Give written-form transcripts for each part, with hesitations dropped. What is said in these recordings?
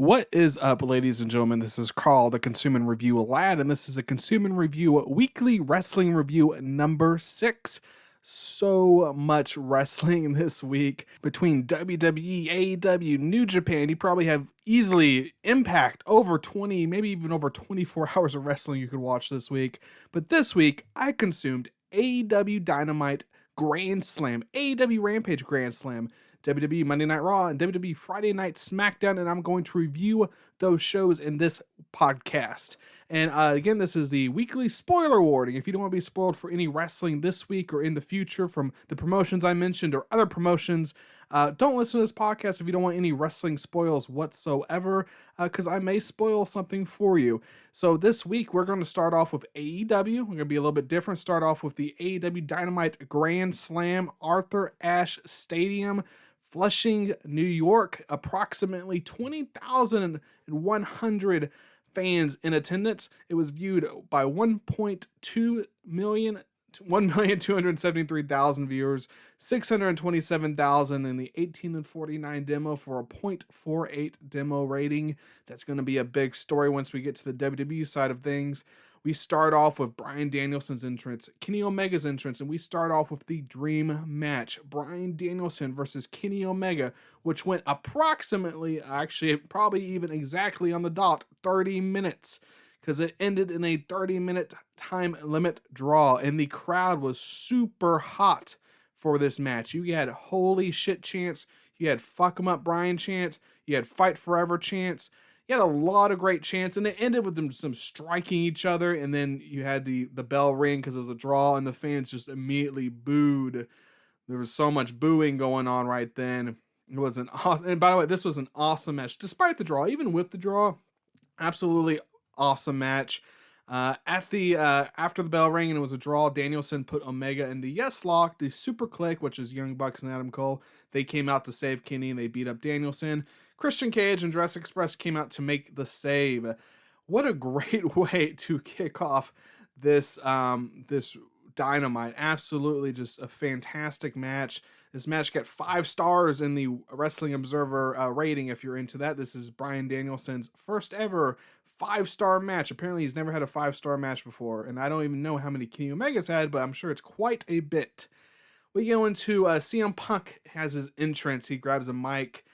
What is up, ladies and gentlemen? This is Carl, the Consume and Review lad, and this is a Consume and Review weekly wrestling review number 6. So much wrestling this week between WWE, AEW, New Japan. You probably have easily Impact over 20, maybe even over 24 hours of wrestling you could watch this week. But this week, I consumed AEW Dynamite Grand Slam, AEW Rampage Grand Slam, WWE Monday Night Raw, and WWE Friday Night SmackDown, and I'm going to review those shows in this podcast. And again, this is the weekly spoiler warning. If you don't want to be spoiled for any wrestling this week or in the future from the promotions I mentioned or other promotions, don't listen to this podcast if you don't want any wrestling spoils whatsoever, because I may spoil something for you. So this week, we're going to start off with AEW. We're going to be a little bit different. Start off with the AEW Dynamite Grand Slam, Arthur Ashe Stadium, Flushing, New York. Approximately 20,100 fans in attendance. It was viewed by 1.2 million, 1,273,000 viewers, 627,000 in the 18 and 49 demo for a 0.48 demo rating. That's going to be a big story once we get to the WWE side of things. We start off with Bryan Danielson's entrance, Kenny Omega's entrance, and we start off with the dream match, Bryan Danielson versus Kenny Omega, which went approximately, actually probably even exactly on the dot, 30 minutes, because it ended in a 30-minute time limit draw, and the crowd was super hot for this match. You had holy shit chants, you had fuck 'em up Bryan chants, you had fight forever chants. You had a lot of great chants, and it ended with them some striking each other, and then you had the bell ring because it was a draw, and the fans just immediately booed. There was so much booing going on right then. It was an awesome, and by the way, this was an awesome match, despite the draw, even with the draw, absolutely awesome match. After the bell ring and it was a draw, Danielson put Omega in the Yes Lock, the Super Click, which is Young Bucks and Adam Cole. They came out to save Kenny and they beat up Danielson. Christian Cage and Jurassic Express came out to make the save. What a great way to kick off this Dynamite. Absolutely just a fantastic match. This match got 5 stars in the Wrestling Observer rating if you're into that. This is Bryan Danielson's first ever 5-star match. Apparently he's never had a 5-star match before, and I don't even know how many Kenny Omega's had, but I'm sure it's quite a bit. We go into CM Punk has his entrance. He grabs a mic,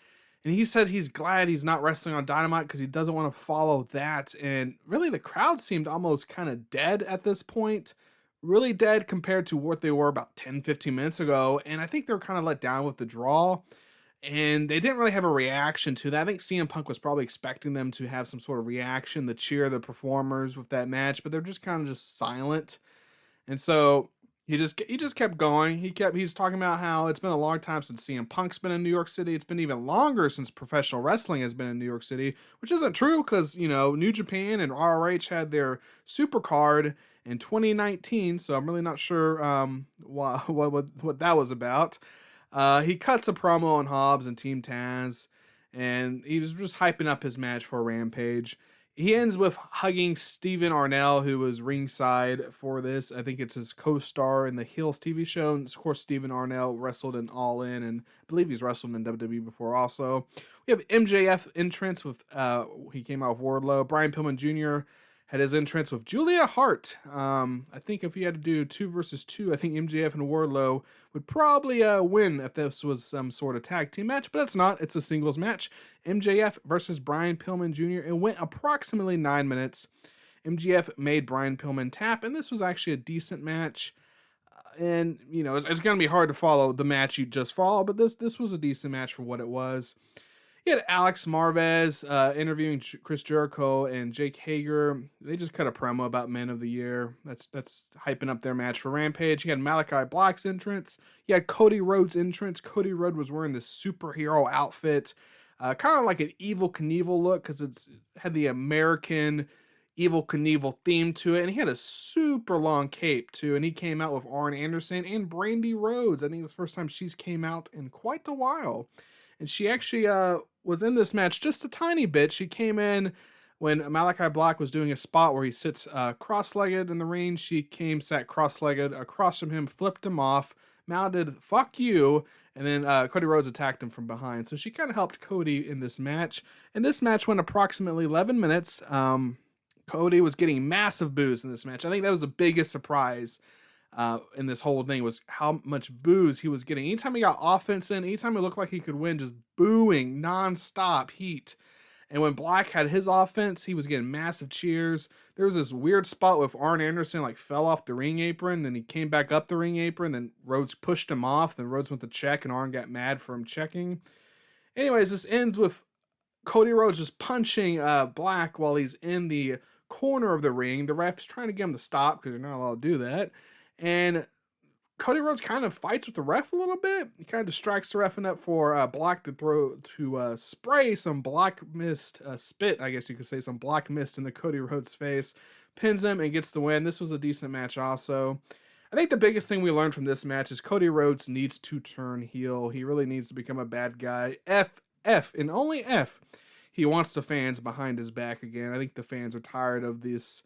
and he said he's glad he's not wrestling on Dynamite because he doesn't want to follow that. And really, the crowd seemed almost kind of dead at this point. Really dead compared to what they were about 10-15 minutes ago. And I think they were kind of let down with the draw. And they didn't really have a reaction to that. I think CM Punk was probably expecting them to have some sort of reaction, to cheer the performers with that match. But they're just kind of just silent. And so he just kept going. He's talking about how it's been a long time since CM Punk's been in New York City. It's been even longer since professional wrestling has been in New York City, which isn't true because, New Japan and ROH had their super card in 2019. So I'm really not sure what that was about. He cuts a promo on Hobbs and Team Taz, and he was just hyping up his match for Rampage. He ends with hugging Steven Arnell, who was ringside for this. I think it's his co-star in the Heels TV show. And of course, Steven Arnell wrestled in All In, and I believe he's wrestled in WWE before also. We have MJF entrance with, he came out with Wardlow. Brian Pillman Jr. had his entrance with Julia Hart. I think if he had to do 2 versus 2, I think MJF and Wardlow would probably win if this was some sort of tag team match, but it's not. It's a singles match. MJF versus Brian Pillman Jr. It went approximately 9 minutes. MJF made Brian Pillman tap, and this was actually a decent match. And, it's going to be hard to follow the match you just follow, but this was a decent match for what it was. You had Alex Marvez interviewing Chris Jericho and Jake Hager. They just cut a promo about Men of the Year. That's hyping up their match for Rampage. You had Malachi Black's entrance. You had Cody Rhodes' entrance. Cody Rhodes was wearing this superhero outfit, kind of like an Evel Knievel look because it had the American Evel Knievel theme to it. And he had a super long cape too. And he came out with Arn Anderson and Brandy Rhodes. I think it's the first time she's came out in quite a while. And she actually was in this match just a tiny bit. She came in when Malachi Black was doing a spot where he sits cross-legged in the ring. She sat cross-legged across from him, flipped him off, mounted "fuck you," and then Cody Rhodes attacked him from behind. So she kind of helped Cody in this match. And this match went approximately 11 minutes. Cody was getting massive boos in this match. I think that was the biggest surprise in this whole thing, was how much boos he was getting. Anytime he got offense in, anytime it looked like he could win, just booing nonstop heat. And when Black had his offense, he was getting massive cheers. There was this weird spot with Arn Anderson like fell off the ring apron, then he came back up the ring apron, then Rhodes pushed him off, then Rhodes went to check and Arn got mad for him checking. Anyways, this ends with Cody Rhodes just punching Black while he's in the corner of the ring. The ref's trying to get him to stop because they're not allowed to do that. And Cody Rhodes kind of fights with the ref a little bit. He kind of distracts the ref enough for Black to spray some black mist, spit, I guess you could say, some black mist into Cody Rhodes' face, pins him, and gets the win. This was a decent match also. I think the biggest thing we learned from this match is Cody Rhodes needs to turn heel. He really needs to become a bad guy. F, and only F. He wants the fans behind his back again. I think the fans are tired of this.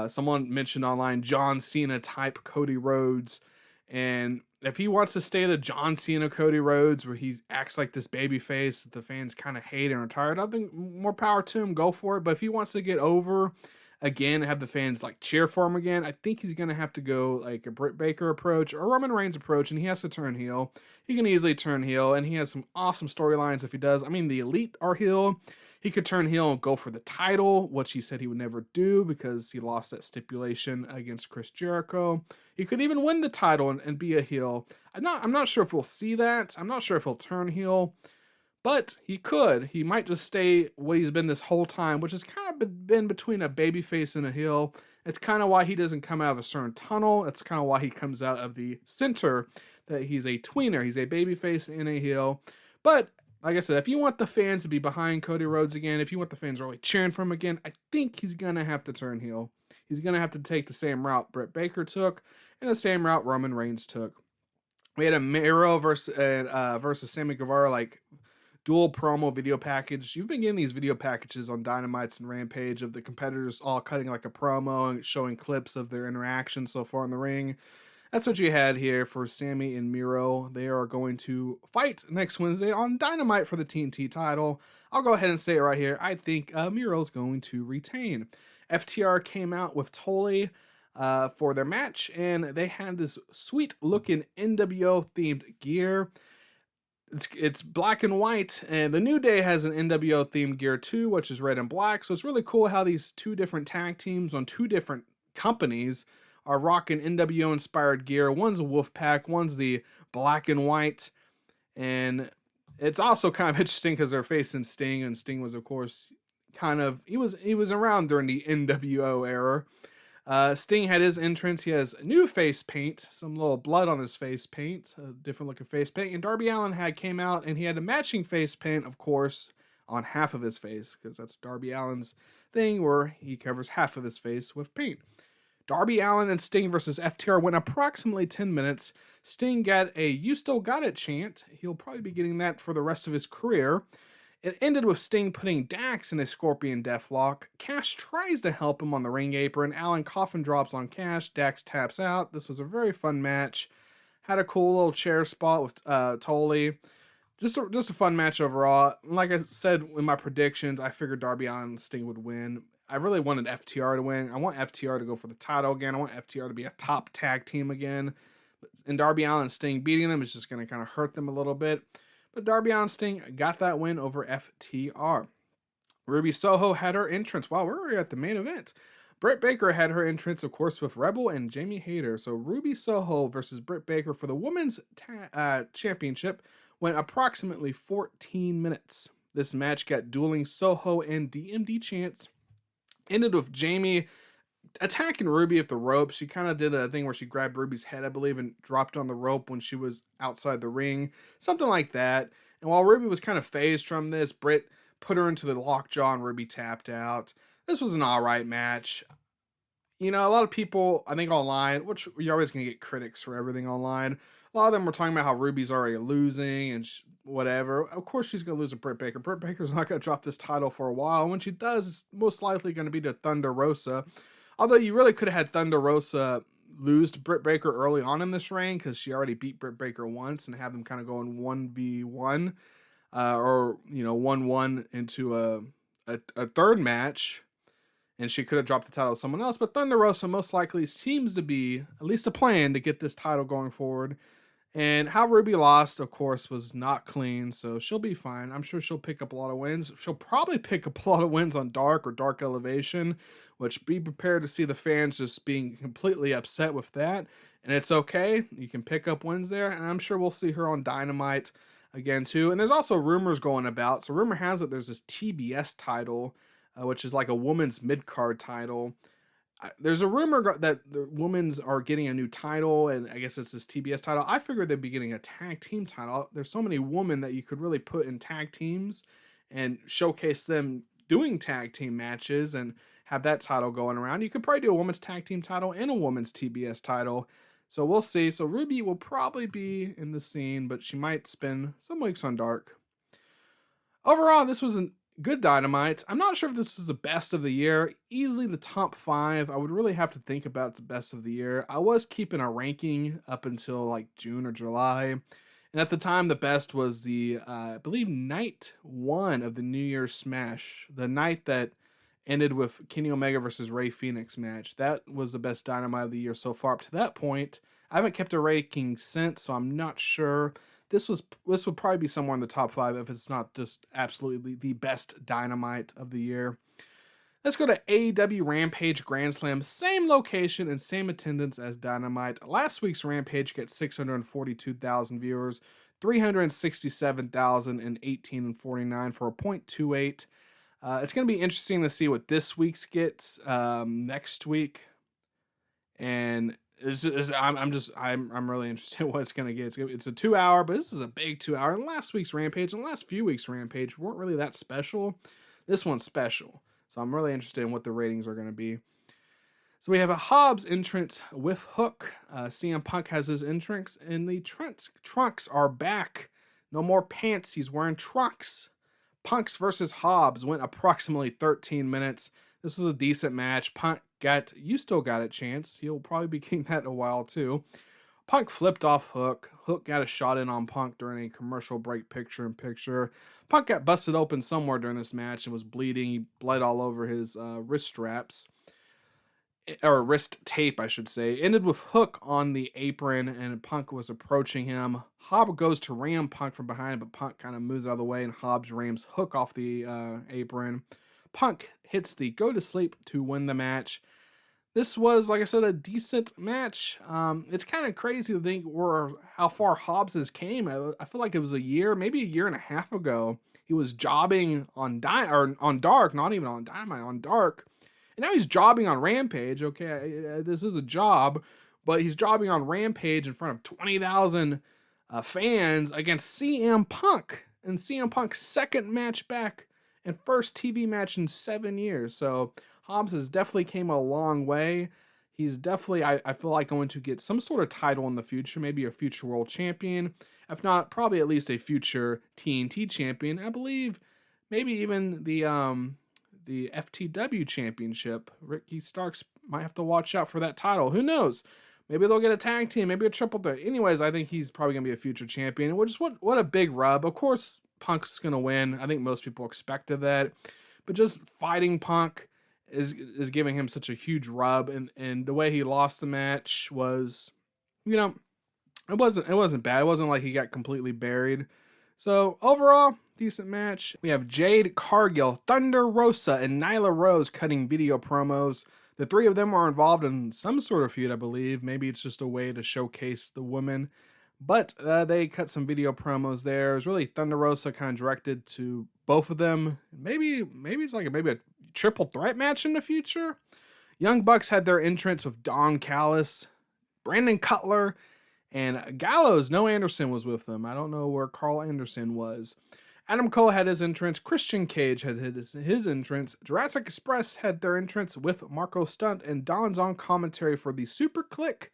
Someone mentioned online John Cena type Cody Rhodes. And if he wants to stay the John Cena Cody Rhodes, where he acts like this baby face that the fans kind of hate and are tired of, then more power to him, go for it. But if he wants to get over again and have the fans like cheer for him again, I think he's going to have to go like a Britt Baker approach or Roman Reigns approach, and he has to turn heel. He can easily turn heel, and he has some awesome storylines if he does. I mean, the Elite are heel. He could turn heel and go for the title, which he said he would never do because he lost that stipulation against Chris Jericho. He could even win the title and be a heel. I'm not sure if we'll see that. I'm not sure if he'll turn heel, but he could. He might just stay what he's been this whole time, which has kind of been between a babyface and a heel. It's kind of why he doesn't come out of a certain tunnel. It's kind of why he comes out of the center, that he's a tweener. He's a babyface and a heel. But like I said, if you want the fans to be behind Cody Rhodes again, if you want the fans really cheering for him again, I think he's going to have to turn heel. He's going to have to take the same route Britt Baker took and the same route Roman Reigns took. We had a Miro versus Sammy Guevara, like dual promo video package. You've been getting these video packages on Dynamite and Rampage of the competitors all cutting like a promo and showing clips of their interaction so far in the ring. That's what you had here for Sammy and Miro. They are going to fight next Wednesday on Dynamite for the TNT title. I'll go ahead and say it right here. I think Miro's going to retain. FTR came out with Tully for their match, and they had this sweet-looking NWO-themed gear. It's black and white, and the New Day has an NWO-themed gear too, which is red and black. So it's really cool how these two different tag teams on two different companies are rocking NWO inspired gear. One's a Wolfpack, one's the black and white. And it's also kind of interesting because they're facing Sting, and Sting was, of course, he was around during the NWO era. Sting had his entrance. He has new face paint, some little blood on his face paint, a different looking face paint. And Darby Allin came out and he had a matching face paint, of course, on half of his face, because that's Darby Allin's thing, where he covers half of his face with paint. Darby Allin and Sting versus FTR went approximately 10 minutes. Sting got a "You Still Got It" chant. He'll probably be getting that for the rest of his career. It ended with Sting putting Dax in a Scorpion Deathlock. Cash tries to help him on the ring apron. Allin coffin drops on Cash. Dax taps out. This was a very fun match. Had a cool little chair spot with Tully. Just a fun match overall. Like I said in my predictions, I figured Darby Allin and Sting would win. I really wanted FTR to win. I want FTR to go for the title again. I want FTR to be a top tag team again. And Darby Allin and Sting beating them is just going to kind of hurt them a little bit. But Darby Allin and Sting got that win over FTR. Ruby Soho had her entrance. Wow, we're already at the main event. Britt Baker had her entrance, of course, with Rebel and Jamie Hayter. So Ruby Soho versus Britt Baker for the women's championship went approximately 14 minutes. This match got dueling Soho and DMD chants. Ended with Jamie attacking Ruby with the rope. She kind of did a thing where she grabbed Ruby's head, I believe, and dropped on the rope when she was outside the ring. Something like that. And while Ruby was kind of phased from this, Britt put her into the lockjaw and Ruby tapped out. This was an alright match. You know, a lot of people, I think online, which you're always going to get critics for everything online, a lot of them were talking about how Ruby's already losing and whatever. Of course she's going to lose to Britt Baker. Britt Baker's not going to drop this title for a while. When she does, it's most likely going to be to Thunder Rosa. Although you really could have had Thunder Rosa lose to Britt Baker early on in this reign because she already beat Britt Baker once, and have them kind of going 1v1 or 1-1 into a third match, and she could have dropped the title to someone else. But Thunder Rosa most likely seems to be at least a plan to get this title going forward. And how Ruby lost, of course, was not clean, so she'll be fine. I'm sure she'll pick up a lot of wins. She'll probably pick up a lot of wins on Dark or Dark Elevation, which be prepared to see the fans just being completely upset with that. And it's okay. You can pick up wins there, and I'm sure we'll see her on Dynamite again, too. And there's also rumors going about. So rumor has it there's this TBS title, which is like a woman's mid-card title. There's a rumor that the women's are getting a new title, and I guess it's this TBS title. I figured they'd be getting a tag team title. There's so many women that you could really put in tag teams and showcase them doing tag team matches and have that title going around. You could probably do a women's tag team title and a women's TBS title. So we'll see. So Ruby will probably be in the scene, but she might spend some weeks on Dark. Overall, this was a good Dynamite. I'm not sure if this is the best of the year. Easily the top 5. I would really have to think about the best of the year. I was keeping a ranking up until like June or July. And at the time, the best was the, I believe, night 1 of the New Year's Smash. The night that ended with Kenny Omega versus Rey Fenix match. That was the best Dynamite of the year so far up to that point. I haven't kept a ranking since, so I'm not sure. This would probably be somewhere in the top 5 if it's not just absolutely the best Dynamite of the year. Let's go to AEW Rampage Grand Slam. Same location and same attendance as Dynamite. Last week's Rampage gets 642,000 viewers, 367,000 in 18 and 49 for a .28. It's going to be interesting to see what this week's gets next week, and I'm really interested in what it's going to get. It's a 2-hour, but this is a big 2-hour. And last week's Rampage and the last few weeks' Rampage weren't really that special. This one's special, so I'm really interested in what the ratings are going to be. So we have a Hobbs entrance with Hook. CM Punk has his entrance, and the trunks are back. No more pants. He's wearing trunks. Punk's versus Hobbs went approximately 13 minutes. This was a decent match. You still got a chance. He'll probably be getting that in a while too. Punk flipped off Hook. Hook got a shot in on Punk during a commercial break picture-in-picture. Punk got busted open somewhere during this match and was bleeding. He bled all over his wrist straps. Or wrist tape, I should say. Ended with Hook on the apron, and Punk was approaching him. Hobbs goes to ram Punk from behind, but Punk kind of moves out of the way, and Hobbs rams Hook off the apron. Punk hits the go to sleep to win the match. This was, like I said, a decent match. It's kind of crazy to think how far Hobbs has came. I feel like it was a year, maybe a year and a half ago. He was jobbing on Dark, not even on Dynamite, on Dark. And now he's jobbing on Rampage. Okay, this is a job, but he's jobbing on Rampage in front of 20,000 fans against CM Punk. And CM Punk's second match back and first TV match in 7 years. So Hobbs has definitely came a long way. He's definitely, I feel like, going to get some sort of title in the future, maybe a future world champion. If not, probably at least a future TNT champion. I believe maybe even the FTW championship. Ricky Starks might have to watch out for that title. Who knows? Maybe they'll get a tag team, maybe a triple threat. Anyways, I think he's probably going to be a future champion, which is what a big rub. Of course, Punk's going to win. I think most people expected that. But just fighting Punk is giving him such a huge rub, and the way he lost the match was, it wasn't bad. It wasn't like he got completely buried. So overall, decent match. We have Jade Cargill, Thunder Rosa, and Nyla Rose cutting video promos. The three of them are involved in some sort of feud, I believe. Maybe it's just a way to showcase the women. But they cut some video promos there. It was really Thunder Rosa kind of directed to both of them. Maybe it's like maybe a triple threat match in the future. Young Bucks had their entrance with Don Callis, Brandon Cutler, and Gallows. No Anderson was with them. I don't know where Carl Anderson was. Adam Cole had his entrance. Christian Cage had his entrance. Jurassic Express had their entrance with Marco Stunt, and Don's on commentary for the Super Click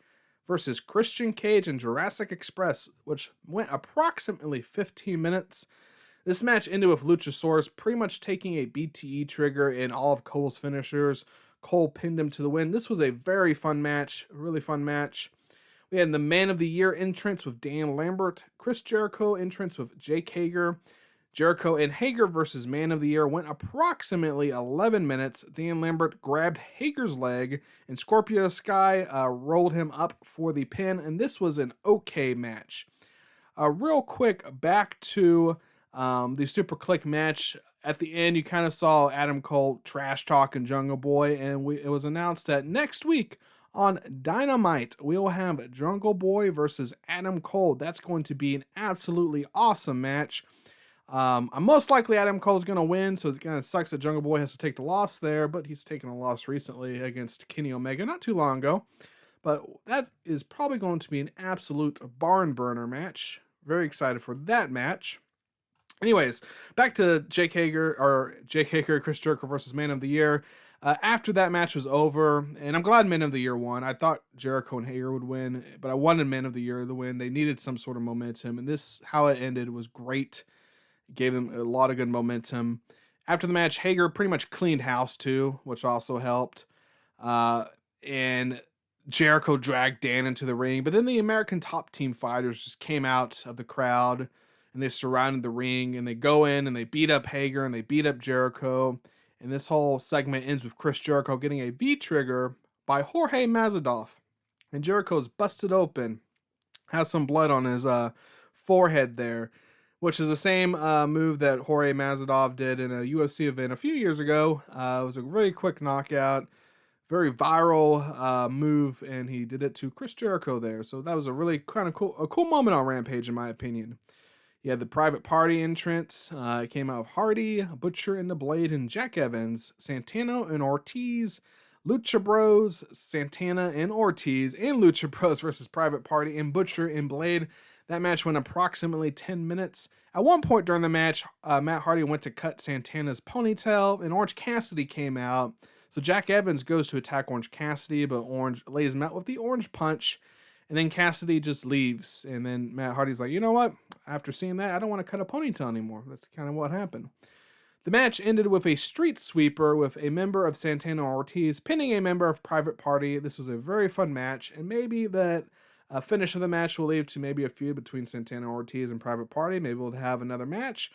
versus Christian Cage and Jurassic Express, which went approximately 15 minutes. This match ended with Luchasaurus pretty much taking a BTE trigger in all of Cole's finishers. Cole pinned him to the win. This was a very fun match, a really fun match. We had the Man of the Year entrance with Dan Lambert, Chris Jericho entrance with Jake Hager. Jericho and Hager versus Man of the Year went approximately 11 minutes. Dan Lambert grabbed Hager's leg, and Scorpio Sky rolled him up for the pin, and this was an okay match. Real quick, back to the Super Click match. At the end, you kind of saw Adam Cole trash talking Jungle Boy, and it was announced that next week on Dynamite, we'll have Jungle Boy versus Adam Cole. That's going to be an absolutely awesome match. Most likely Adam Cole's going to win, so it kind of sucks that Jungle Boy has to take the loss there, but he's taken a loss recently against Kenny Omega not too long ago. But that is probably going to be an absolute barn burner match. Very excited for that match. Anyways, back to Jake Hager, Chris Jericho versus Man of the Year. After that match was over, and I'm glad Man of the Year won. I thought Jericho and Hager would win, but I wanted Man of the Year to win. They needed some sort of momentum, and this, how it ended, was great. Gave them a lot of good momentum. After the match, Hager pretty much cleaned house too, which also helped. And Jericho dragged Dan into the ring, but then the American Top Team fighters just came out of the crowd and they surrounded the ring, and they go in and they beat up Hager and they beat up Jericho. And this whole segment ends with Chris Jericho getting a V-trigger by Jorge Masvidal. And Jericho's busted open, has some blood on his forehead there, which is the same move that Jorge Masvidal did in a UFC event a few years ago. It was a really quick knockout, very viral move, and he did it to Chris Jericho there. So that was a really kind of cool moment on Rampage, in my opinion. He had the Private Party entrance. It came out of Hardy, Butcher and the Blade, and Jack Evans, Santana and Ortiz, Lucha Bros, Santana and Ortiz, and Lucha Bros versus Private Party and Butcher and Blade. That match went approximately 10 minutes. At one point during the match, Matt Hardy went to cut Santana's ponytail, and Orange Cassidy came out. So Jack Evans goes to attack Orange Cassidy, but Orange lays him out with the Orange Punch, and then Cassidy just leaves. And then Matt Hardy's like, you know what? After seeing that, I don't want to cut a ponytail anymore. That's kind of what happened. The match ended with a street sweeper with a member of Santana Ortiz pinning a member of Private Party. This was a very fun match, and maybe that finish of the match will lead to maybe a feud between Santana Ortiz and Private Party. Maybe we'll have another match.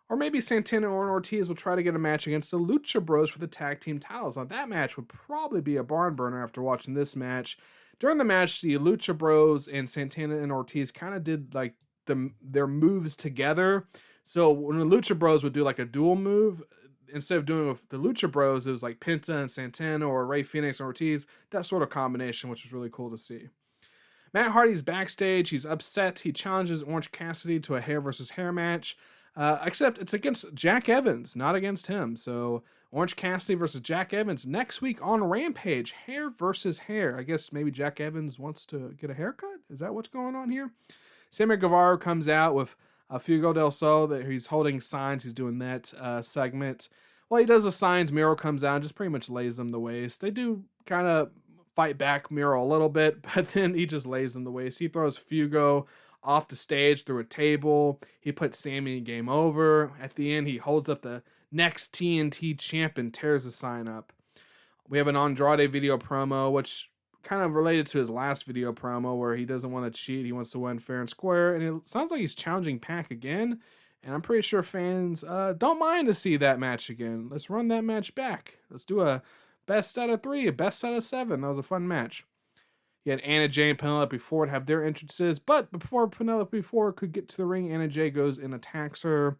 Or maybe Santana or Ortiz will try to get a match against the Lucha Bros for the tag team titles. Now, that match would probably be a barn burner after watching this match. During the match, the Lucha Bros and Santana and Ortiz kind of did like their moves together. So when the Lucha Bros would do like a dual move, instead of doing with the Lucha Bros, it was like Penta and Santana or Rey Fenix and Ortiz. That sort of combination, which was really cool to see. Matt Hardy's backstage. He's upset. He challenges Orange Cassidy to a hair versus hair match. Except it's against Jack Evans, not against him. So Orange Cassidy versus Jack Evans next week on Rampage. Hair versus hair. I guess maybe Jack Evans wants to get a haircut. Is that what's going on here? Sammy Guevara comes out with Fuego del Sol. That he's holding signs. He's doing that segment. Well, he does the signs. Miro comes out and just pretty much lays them to waste. They do kind of fight back Miro a little bit, but then he just lays them to waste. He throws Fuego off the stage through a table. He puts Sammy in game over. At the end, he holds up the next TNT champ and tears the sign up. We have an Andrade video promo, which kind of related to his last video promo where he doesn't want to cheat. He wants to win fair and square. And it sounds like he's challenging Pac again. And I'm pretty sure fans don't mind to see that match again. Let's run that match back. Let's do a best out of 3, a best out of 7. That was a fun match. You had Anna Jay and Penelope Ford have their entrances, but before Penelope Ford could get to the ring, Anna Jay goes and attacks her.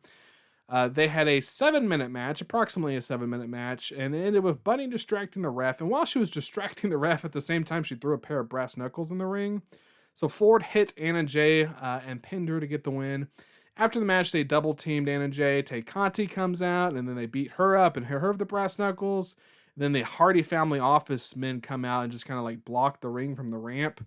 They had a 7-minute match, approximately a 7-minute match, and it ended with Bunny distracting the ref. And while she was distracting the ref, at the same time, she threw a pair of brass knuckles in the ring. So Ford hit Anna Jay and pinned her to get the win. After the match, they double-teamed Anna Jay. Tay Conti comes out, and then they beat her up and hit her with the brass knuckles. Then the Hardy family office men come out and just kind of like block the ring from the ramp.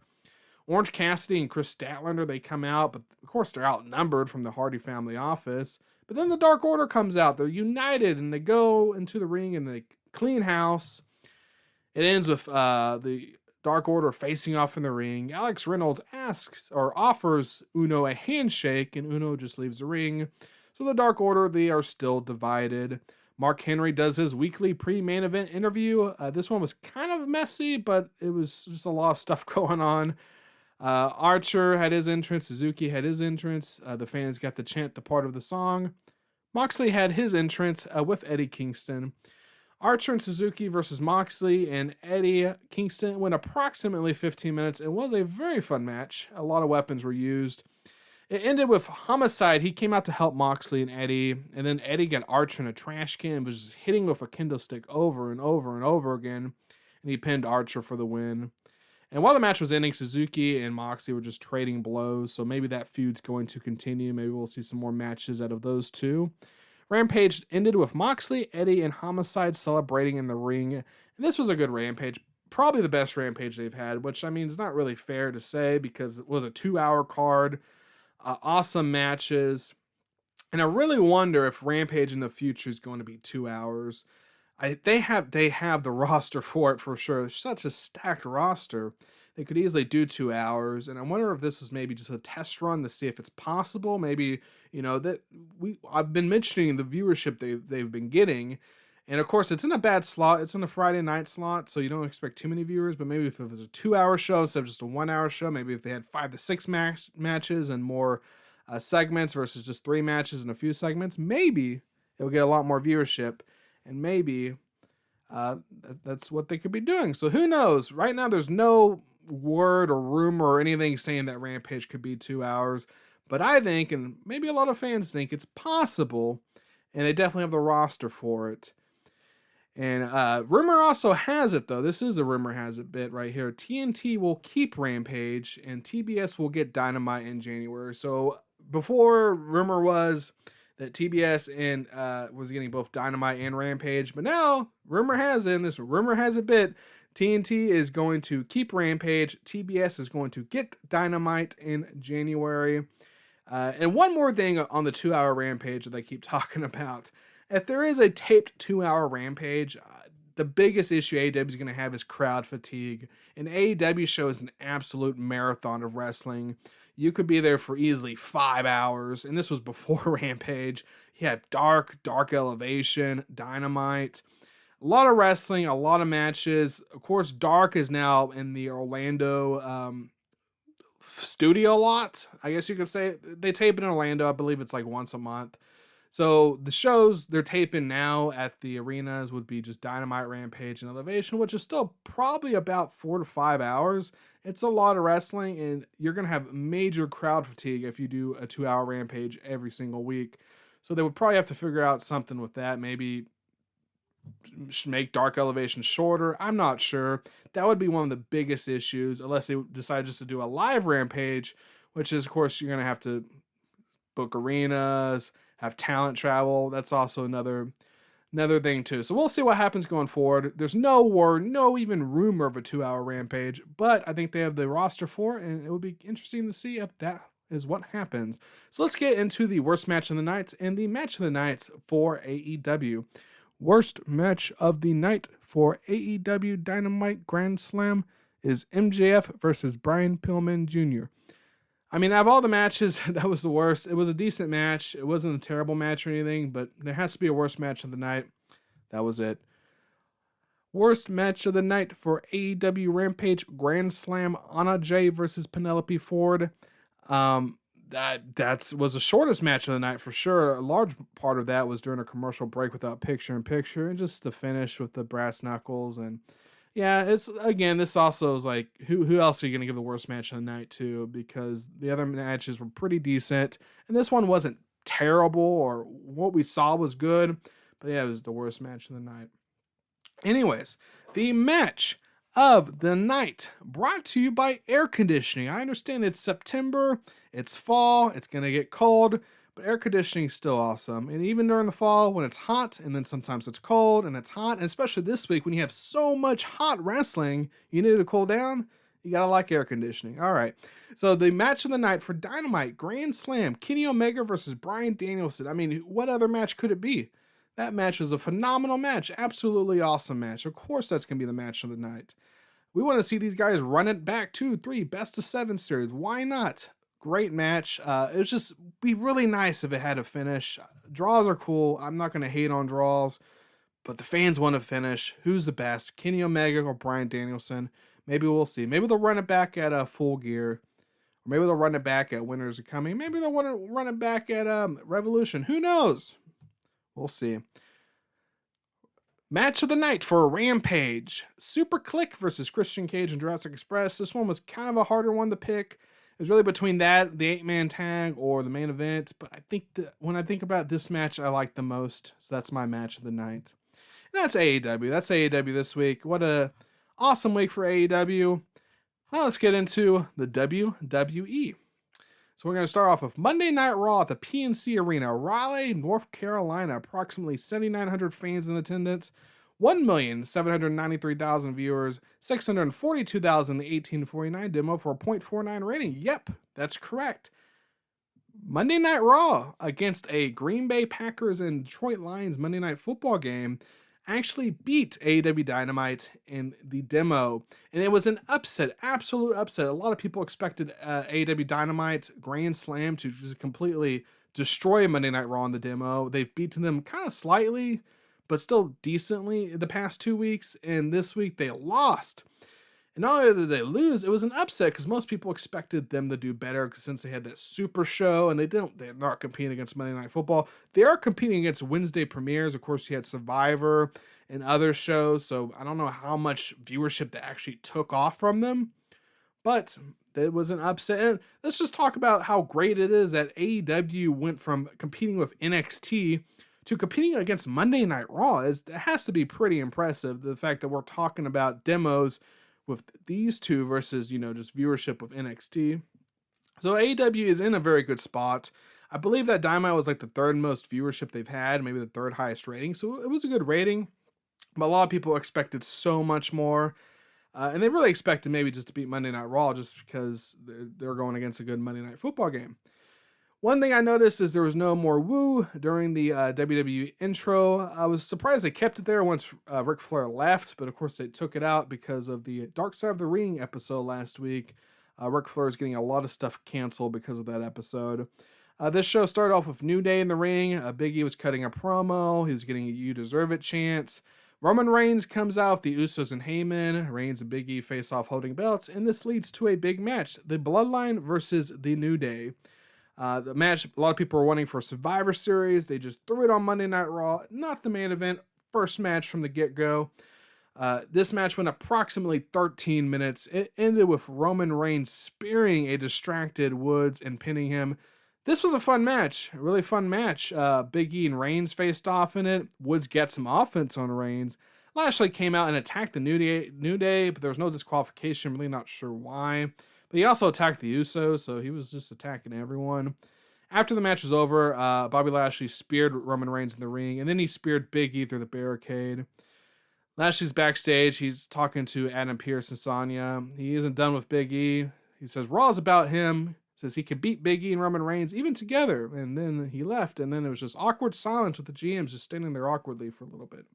Orange Cassidy and Chris Statlander, they come out, but of course they're outnumbered from the Hardy family office. But then the Dark Order comes out. They're united and they go into the ring and they clean house. It ends with the Dark Order facing off in the ring. Alex Reynolds asks or offers Uno a handshake, and Uno just leaves the ring. So the Dark Order, they are still divided. Mark Henry does his weekly pre-main event interview. This one was kind of messy, but it was just a lot of stuff going on. Archer had his entrance. Suzuki had his entrance. The fans got to chant the part of the song. Moxley had his entrance with Eddie Kingston. Archer and Suzuki versus Moxley and Eddie Kingston went approximately 15 minutes. It was a very fun match. A lot of weapons were used. It ended with Homicide. He came out to help Moxley and Eddie, and then Eddie got Archer in a trash can and was just hitting with a kendo stick over and over and over again, and he pinned Archer for the win. And while the match was ending, Suzuki and Moxley were just trading blows, so maybe that feud's going to continue. Maybe we'll see some more matches out of those two. Rampage ended with Moxley, Eddie, and Homicide celebrating in the ring, and this was a good Rampage. Probably the best Rampage they've had, which, I mean, is not really fair to say because it was a 2-hour card. Awesome matches, and I really wonder if Rampage in the future is going to be 2 hours. They have the roster for it for sure. It's such a stacked roster. They could easily do 2 hours, and I wonder if this is maybe just a test run to see if it's possible. Maybe, I've been mentioning the viewership they've been getting, and of course it's in a bad slot. It's in a Friday night slot, so you don't expect too many viewers. But maybe if it was a 2-hour show instead of just a 1-hour show, maybe if they had 5 to 6 matches and more segments versus just 3 matches and a few segments, maybe it would get a lot more viewership, and maybe that's what they could be doing. So who knows? Right now, there's no word or rumor or anything saying that Rampage could be 2 hours, but I think, and maybe a lot of fans think, it's possible, and they definitely have the roster for it. And rumor also has it, though, this is a rumor has it bit right here, TNT will keep Rampage and TBS will get Dynamite in January. So before, rumor was that TBS and was getting both Dynamite and Rampage, but now rumor has it, and this rumor has it bit, TNT is going to keep Rampage, TBS is going to get Dynamite in January. And one more thing on the 2-hour Rampage that I keep talking about. If there is a taped 2-hour Rampage, the biggest issue AEW is going to have is crowd fatigue. An AEW show is an absolute marathon of wrestling. You could be there for easily 5 hours, and this was before Rampage. You had Dark Elevation, Dynamite, a lot of wrestling, a lot of matches. Of course, Dark is now in the Orlando studio lot, I guess you could say. They tape in Orlando. I believe it's like once a month. So the shows they're taping now at the arenas would be just Dynamite, Rampage, and Elevation, which is still probably about 4 to 5 hours. It's a lot of wrestling, and you're going to have major crowd fatigue if you do a 2-hour Rampage every single week. So they would probably have to figure out something with that. Maybe make Dark Elevation shorter. I'm not sure. That would be one of the biggest issues, unless they decide just to do a live Rampage, which is, of course, you're going to have to book arenas, have talent travel. That's also another thing too. So we'll see what happens going forward. There's no word, no even rumor of a 2-hour Rampage, but I think they have the roster for it, and it would be interesting to see if that is what happens. So let's get into the worst match of the night and the match of the night for AEW. Worst match of the night for AEW Dynamite Grand Slam is MJF versus Brian Pillman Jr. I mean, out of all the matches, that was the worst. It was a decent match. It wasn't a terrible match or anything, but there has to be a worst match of the night. That was it. Worst match of the night for AEW Rampage Grand Slam, Anna Jay versus Penelope Ford. That was the shortest match of the night for sure. A large part of that was during a commercial break without picture-in-picture, and just the finish with the brass knuckles. And yeah, it's, again, this also is like, who else are you going to give the worst match of the night to? Because the other matches were pretty decent, and this one wasn't terrible, or what we saw was good, but yeah, it was the worst match of the night. Anyways, the match of the night brought to you by air conditioning. I understand it's September, it's fall, it's going to get cold, but air conditioning is still awesome. And even during the fall when it's hot, and then sometimes it's cold and it's hot, and especially this week when you have so much hot wrestling, you need to cool down, you got to like air conditioning. All right. So the match of the night for Dynamite Grand Slam, Kenny Omega versus Bryan Danielson. I mean, what other match could it be? That match was a phenomenal match. Absolutely awesome match. Of course, that's going to be the match of the night. We want to see these guys run it back 2, 3, best of 7 series. Why not? Great match. It was just be really nice if it had a finish. Draws are cool. I'm not going to hate on draws, but the fans want to finish. Who's the best? Kenny Omega or Bryan Danielson? Maybe we'll see. Maybe they'll run it back at Full Gear. Or maybe they'll run it back at Winners Are Coming. Maybe they'll want to run it back at Revolution. Who knows? We'll see. Match of the night for Rampage. Super Click versus Christian Cage and Jurassic Express. This one was kind of a harder one to pick. It was really between that, the 8-man tag, or the main event. But I think that when I think about this match, I like the most. So that's my match of the night. And that's AEW. That's AEW this week. What a awesome week for AEW. Now let's get into the WWE. So we're going to start off with Monday Night Raw at the PNC Arena, Raleigh, North Carolina. Approximately 7,900 fans in attendance, 1,793,000 viewers, 642,000 the 18-49 demo for a .49 rating. Yep, that's correct. Monday Night Raw against a Green Bay Packers and Detroit Lions Monday Night Football game actually beat AEW Dynamite in the demo, and it was an upset, absolute upset. A lot of people expected AEW Dynamite Grand Slam to just completely destroy Monday Night Raw in the demo. They've beaten them kind of slightly, but still decently the past 2 weeks, and this week they lost. And not only did they lose, it was an upset because most people expected them to do better since they had that super show, and they're not competing against Monday Night Football. They are competing against Wednesday premieres. Of course, you had Survivor and other shows, so I don't know how much viewership that actually took off from them, but it was an upset. And let's just talk about how great it is that AEW went from competing with NXT to competing against Monday Night Raw. It has to be pretty impressive, the fact that we're talking about demos with these two versus, just viewership with NXT. So AEW is in a very good spot. I believe that Dynamite was like the third most viewership they've had, maybe the third highest rating. So it was a good rating, but a lot of people expected so much more. And they really expected maybe just to beat Monday Night Raw just because they're going against a good Monday Night Football game. One thing I noticed is there was no more woo during the WWE intro. I was surprised they kept it there once Ric Flair left, but of course they took it out because of the Dark Side of the Ring episode last week. Ric Flair is getting a lot of stuff canceled because of that episode. This show started off with New Day in the ring. Big E was cutting a promo. He was getting a "You Deserve It" chants. Roman Reigns comes out with the Usos and Heyman. Reigns and Big E face off holding belts, and this leads to a big match. The Bloodline versus the New Day. The match, a lot of people were wanting for Survivor Series. They just threw it on Monday Night Raw. Not the main event. First match from the get-go. This match went approximately 13 minutes. It ended with Roman Reigns spearing a distracted Woods and pinning him. This was a fun match. A really fun match. Big E and Reigns faced off in it. Woods gets some offense on Reigns. Lashley came out and attacked the New Day, but there was no disqualification. Really not sure why. But he also attacked the Usos, so he was just attacking everyone. After the match was over, Bobby Lashley speared Roman Reigns in the ring, and then he speared Big E through the barricade. Lashley's backstage. He's talking to Adam Pearce and Sonya. He isn't done with Big E. He says Raw's about him. Says he could beat Big E and Roman Reigns even together. And then he left, and then it was just awkward silence with the GMs just standing there awkwardly for a little bit.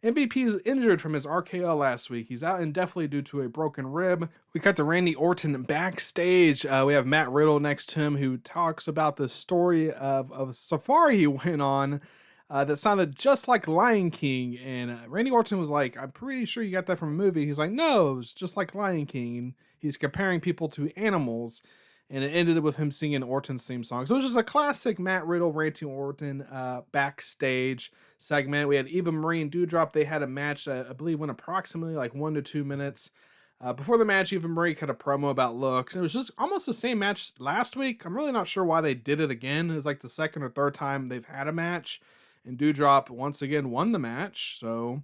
MVP is injured from his RKO last week. He's out indefinitely due to a broken rib. We cut to Randy Orton backstage. We have Matt Riddle next to him who talks about the story of a safari he went on that sounded just like Lion King. And Randy Orton was like, I'm pretty sure you got that from a movie. He's like, no, it was just like Lion King. And he's comparing people to animals. And it ended with him singing Orton's theme song. So it was just a classic Matt Riddle, Randy Orton backstage segment. We had Eva Marie and Doudrop. They had a match that I believe went approximately like 1 to 2 minutes. Before the match, Eva Marie cut a promo about looks. It was just almost the same match last week. I'm really not sure why they did it again. It was like the second or third time they've had a match. And Doudrop once again won the match. So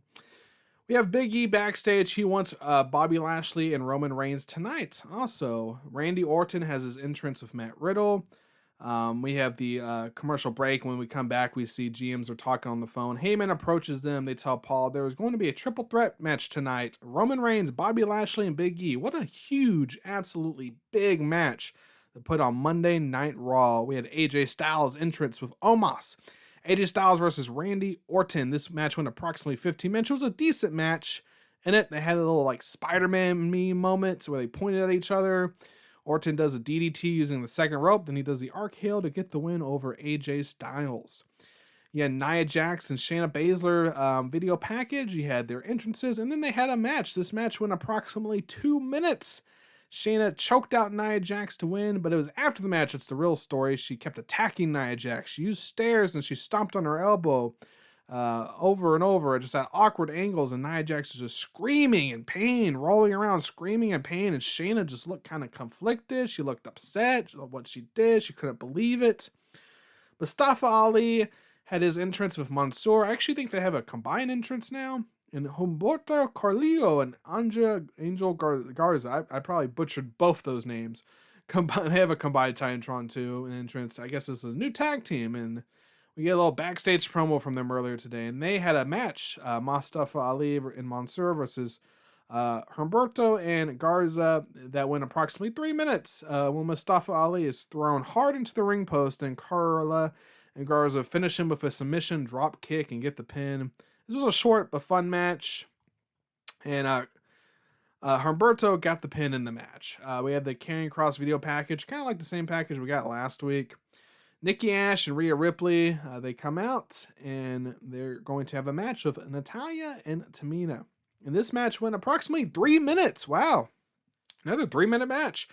we have Big E backstage. He wants Bobby Lashley and Roman Reigns tonight. Also, Randy Orton has his entrance with Matt Riddle. We have the commercial break. When we come back, we see GMs are talking on the phone. Heyman approaches them. They tell Paul there is going to be a triple threat match tonight. Roman Reigns, Bobby Lashley, and Big E. What a huge, absolutely big match they put on Monday Night Raw. We had AJ Styles entrance with Omos. AJ Styles versus Randy Orton. This match went approximately 15 minutes. It was a decent match. In it, they had a little like Spider-Man meme moment where they pointed at each other. Orton does a DDT using the second rope. Then he does the RKO to get the win over AJ Styles. You had Nia Jax and Shayna Baszler video package. You had their entrances, and then they had a match. This match went approximately 2 minutes. Shayna choked out Nia Jax to win, but it was after the match. It's the real story. She kept attacking Nia Jax. She used stairs, and she stomped on her elbow over and over, just at awkward angles, and Nia Jax was just screaming in pain, rolling around, screaming in pain, and Shayna just looked kind of conflicted. She looked upset at what she did. She couldn't believe it. Mustafa Ali had his entrance with Mansoor. I actually think they have a combined entrance now. And Humberto Carrillo and Angel Garza. I probably butchered both those names. They have a combined Titantron 2 entrance. I guess this is a new tag team. And we get a little backstage promo from them earlier today. And they had a match. Mustafa Ali and Mansoor versus Humberto and Garza that went approximately 3 minutes. When Mustafa Ali is thrown hard into the ring post, and Carla and Garza finish him with a submission drop kick and get the pin. This was a short but fun match. And Humberto got the pin in the match. We had the Karrion Kross video package, kind of like the same package we got last week. Nikki Ash and Rhea Ripley, they come out, and they're going to have a match with Natalya and Tamina. And this match went approximately 3 minutes. Wow. Another 3-minute match.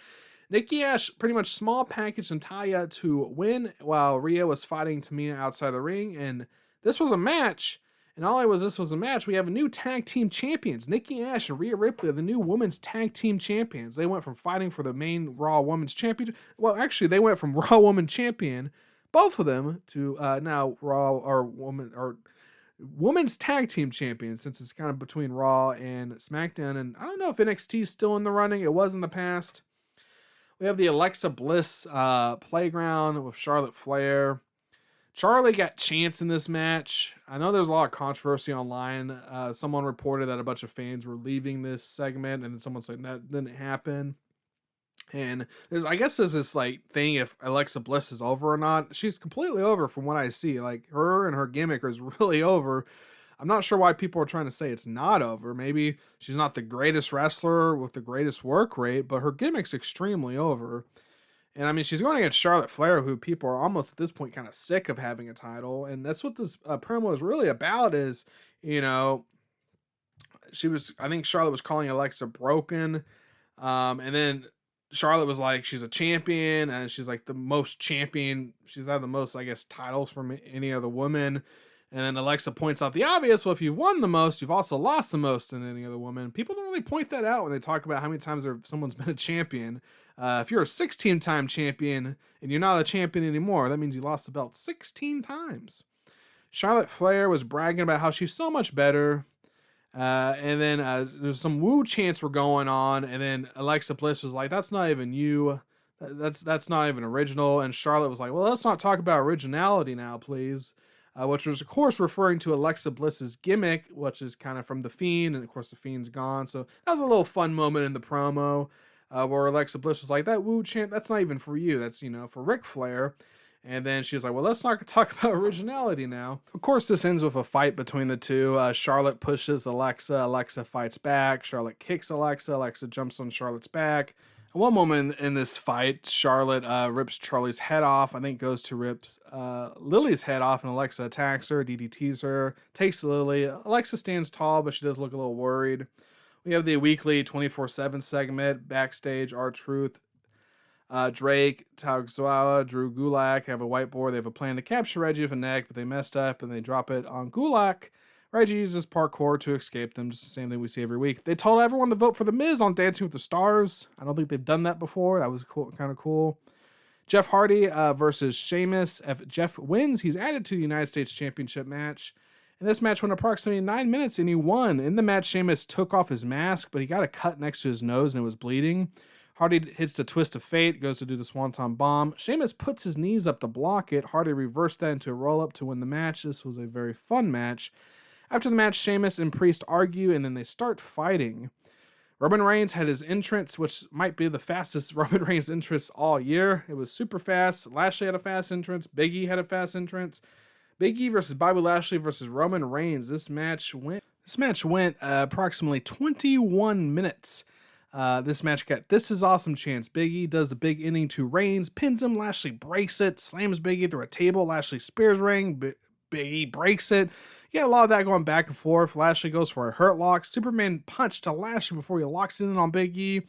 Nikki Ash pretty much small packaged Natalya to win while Rhea was fighting Tamina outside the ring. And this was a match. And this was a match. We have a new tag team champions. Nikki Ash and Rhea Ripley are the new women's tag team champions. They went from fighting for the main Raw Women's Championship. Well, actually, they went from Raw Women's Champion, both of them, to now Raw or Women's Tag Team Champions, since it's kind of between Raw and SmackDown. And I don't know if NXT is still in the running. It was in the past. We have the Alexa Bliss playground with Charlotte Flair. Charlie got chance in this match. I know there's a lot of controversy online. Someone reported that a bunch of fans were leaving this segment, and then someone said that didn't happen. And I guess there's this like thing if Alexa Bliss is over or not. She's completely over from what I see. Like, her and her gimmick is really over. I'm not sure why people are trying to say it's not over. Maybe she's not the greatest wrestler with the greatest work rate, but her gimmick's extremely over. And I mean, she's going against Charlotte Flair, who people are almost at this point kind of sick of having a title. And that's what this promo is really about is, I think Charlotte was calling Alexa broken. And then Charlotte was like, she's a champion, and she's like the most champion. She's had the most, I guess, titles from any other woman. And then Alexa points out the obvious. Well, if you've won the most, you've also lost the most than any other woman. People don't really point that out when they talk about how many times someone's been a champion. If you're a 16-time champion and you're not a champion anymore, that means you lost the belt 16 times. Charlotte Flair was bragging about how she's so much better. And then there's some woo chants were going on. And then Alexa Bliss was like, that's not even you. That's not even original. And Charlotte was like, well, let's not talk about originality now, please. Which was, of course, referring to Alexa Bliss's gimmick, which is kind of from The Fiend, and of course, The Fiend's gone. So that was a little fun moment in the promo where Alexa Bliss was like, that woo chant, that's not even for you. That's, for Ric Flair. And then she was like, well, let's not talk about originality now. Of course, this ends with a fight between the two. Charlotte pushes Alexa. Alexa fights back. Charlotte kicks Alexa. Alexa jumps on Charlotte's back. At one moment in this fight, Charlotte rips Charlie's head off. I think goes to rip Lily's head off, and Alexa attacks her, DDTs her, takes Lily. Alexa stands tall, but she does look a little worried. We have the weekly 24/7 segment, backstage, R-Truth, Drake, Taguawa, Drew Gulak have a whiteboard. They have a plan to capture Reggie with a neck, but they messed up, and they drop it on Gulak. Reggie uses parkour to escape them, just the same thing we see every week. They told everyone to vote for The Miz on Dancing with the Stars. I don't think they've done that before. That was cool, kind of cool. Jeff Hardy versus Sheamus. If Jeff wins, he's added to the United States Championship match. And this match went approximately 9 minutes, and he won. In the match, Sheamus took off his mask, but he got a cut next to his nose, and it was bleeding. Hardy hits the twist of fate, goes to do the Swanton Bomb. Sheamus puts his knees up to block it. Hardy reversed that into a roll-up to win the match. This was a very fun match. After the match, Sheamus and Priest argue, and then they start fighting. Roman Reigns had his entrance, which might be the fastest Roman Reigns entrance all year. It was super fast. Lashley had a fast entrance. Big E had a fast entrance. Big E versus Bobby Lashley versus Roman Reigns. This match went approximately 21 minutes. This match got This Is Awesome chance. Big E does the big ending to Reigns, pins him, Lashley breaks it, slams Big E through a table, Lashley spears ring, Big E breaks it. You got a lot of that going back and forth. Lashley goes for a hurt lock. Superman punch to Lashley before he locks in on Big E.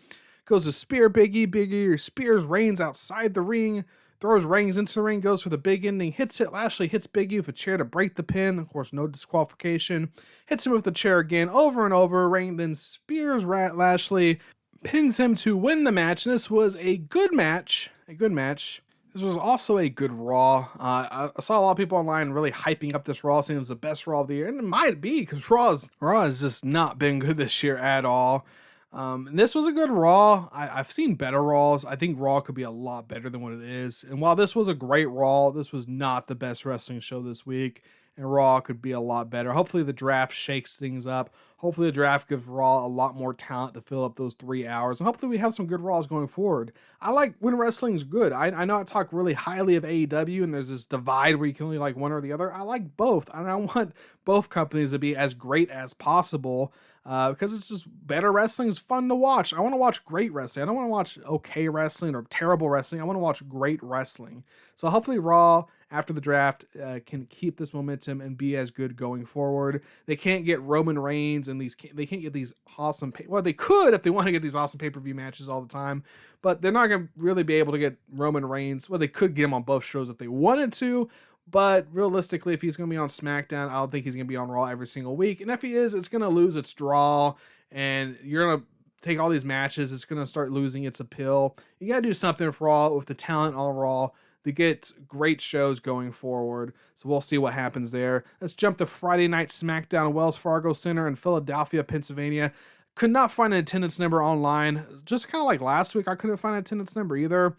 Goes to spear Big E. Big E spears Reigns outside the ring. Throws Reigns into the ring. Goes for the big ending. Hits it. Lashley hits Big E with a chair to break the pin. Of course, no disqualification. Hits him with the chair again over and over. Reigns then spears Lashley. Pins him to win the match. And this was a good match. A good match. This was also a good Raw. I saw a lot of people online really hyping up this Raw, saying it was the best Raw of the year. And it might be, because Raw has just not been good this year at all. And this was a good Raw. I've seen better Raws. I think Raw could be a lot better than what it is. And while this was a great Raw, this was not the best wrestling show this week. And Raw could be a lot better. Hopefully the draft shakes things up. Hopefully the draft gives Raw a lot more talent to fill up those 3 hours. And hopefully we have some good Raws going forward. I like when wrestling's good. I know I talk really highly of AEW and there's this divide where you can only like one or the other. I like both. And I want both companies to be as great as possible. Because it's just better wrestling is fun to watch. I want to watch great wrestling. I don't want to watch okay wrestling or terrible wrestling. I want to watch great wrestling. So hopefully Raw after the draft can keep this momentum and be as good going forward. They can't get Roman Reigns and they can't get these awesome. Well, they could if they want to get these awesome pay-per-view matches all the time, but they're not going to really be able to get Roman Reigns. Well, they could get him on both shows if they wanted to. But realistically, if he's going to be on SmackDown, I don't think he's going to be on Raw every single week. And if he is, it's going to lose its draw. And you're going to take all these matches. It's going to start losing its appeal. You got to do something for Raw with the talent on Raw to get great shows going forward. So we'll see what happens there. Let's jump to Friday Night SmackDown at Wells Fargo Center in Philadelphia, Pennsylvania. Could not find an attendance number online. Just kind of like last week, I couldn't find an attendance number either.